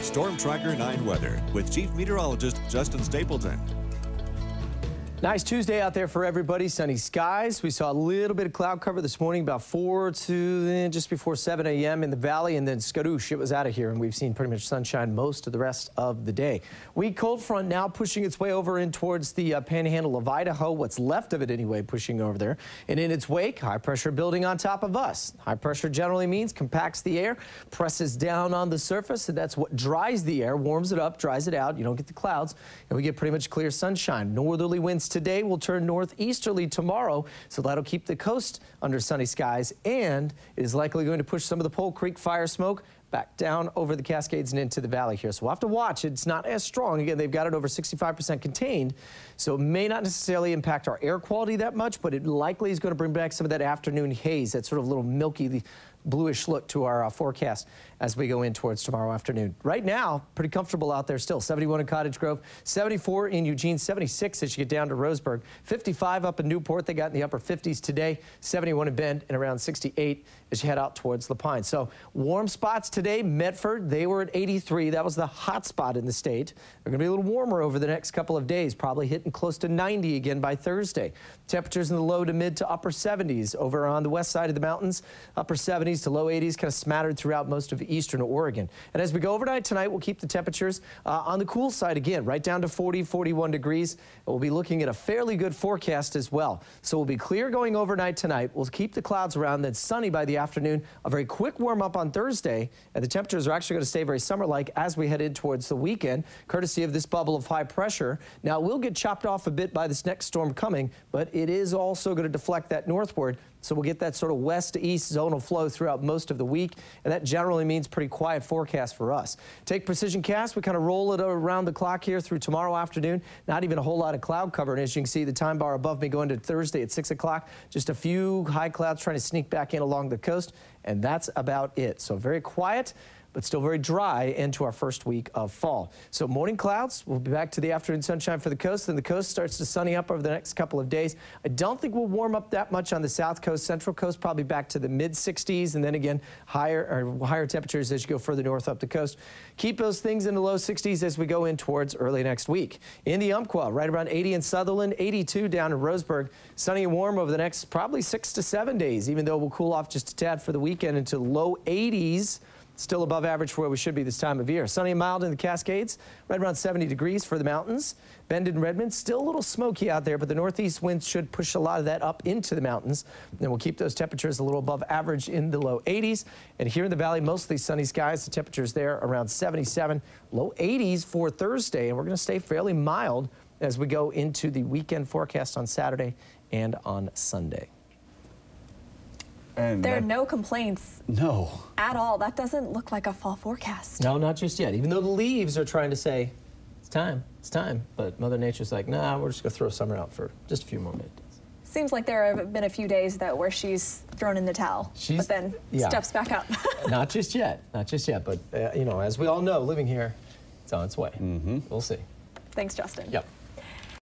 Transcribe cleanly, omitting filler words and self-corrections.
Storm Tracker 9 weather with Chief Meteorologist Justin Stapleton. Nice Tuesday out there for everybody. Sunny skies. We saw a little bit of cloud cover this morning, about 4 to just before 7 a.m. in the valley, and then skadoosh, it was out of here, and we've seen pretty much sunshine most of the rest of the day. Weak cold front now pushing its way over in towards the panhandle of Idaho, what's left of it anyway, pushing over there. And in its wake, high pressure building on top of us. High pressure generally means compacts the air, presses down on the surface, and that's what dries the air, warms it up, dries it out. You don't get the clouds, and we get pretty much clear sunshine. Northerly winds today will turn northeasterly tomorrow, so that'll keep the coast under sunny skies, and it is likely going to push some of the Pole Creek fire smoke back down over the Cascades and into the valley here. So we'll have to watch. It's not as strong. Again, they've got it over 65% contained, so it may not necessarily impact our air quality that much, but it likely is going to bring back some of that afternoon haze, that sort of little milky bluish look to our forecast as we go in towards tomorrow afternoon. Right now, pretty comfortable out there still. 71 in Cottage Grove, 74 in Eugene, 76 as you get down to Roseburg, 55 up in Newport. They got in the upper 50s today, 71 in Bend, and around 68 as you head out towards La Pine. So warm spots today. Medford, they were at 83. That was the hot spot in the state. They're going to be a little warmer over the next couple of days, probably hitting close to 90 again by Thursday. Temperatures in the low to mid to upper 70s over on the west side of the mountains, upper 70s to low 80s, kind of smattered throughout most of eastern Oregon. And as we go overnight tonight, we'll keep the temperatures on the cool side again, right down to 40, 41 degrees. And we'll be looking at a fairly good forecast as well. So we'll be clear going overnight tonight. We'll keep the clouds around, then sunny by the afternoon. A very quick warm up on Thursday, and the temperatures are actually going to stay very summer-like as we head in towards the weekend, courtesy of this bubble of high pressure. Now, we'll get chopped off a bit by this next storm coming, but it is also going to deflect that northward. So we'll get that sort of west to east zonal flow throughout most of the week, and that generally means pretty quiet forecast for us. Take Precision Cast, we kind of roll it around the clock here through tomorrow afternoon. Not even a whole lot of cloud cover, and as you can see, the time bar above me going to Thursday at 6 o'clock, just a few high clouds trying to sneak back in along the coast, and that's about it. So very quiet, but still very dry into our first week of fall. So morning clouds, we'll be back to the afternoon sunshine for the coast, then the coast starts to sunny up over the next couple of days. I don't think we'll warm up that much on the south coast, central coast, probably back to the mid 60s, and then again higher temperatures as you go further north up the coast. Keep those things in the low 60s as we go in towards early next week. In the Umpqua, right around 80 in Sutherland, 82 down in Roseburg. Sunny and warm over the next probably 6 to 7 days, even though we'll cool off just a tad for the weekend into low 80s. Still above average for where we should be this time of year. Sunny and mild in the Cascades, right around 70 degrees for the mountains. Bend and Redmond, still a little smoky out there, but the northeast winds should push a lot of that up into the mountains. And we'll keep those temperatures a little above average in the low 80s. And here in the valley, mostly sunny skies. The temperatures there around 77, low 80s for Thursday. And we're going to stay fairly mild as we go into the weekend forecast on Saturday and on Sunday. And there are no complaints. No. At all. That doesn't look like a fall forecast. No, not just yet. Even though the leaves are trying to say, it's time, it's time. But Mother Nature's like, nah, we're just going to throw summer out for just a few more minutes. Seems like there have been a few days where she's thrown in the towel, but then steps back up. Not just yet. Not just yet. But, you know, as we all know, living here, it's on its way. We'll see. Thanks, Justin. Yep.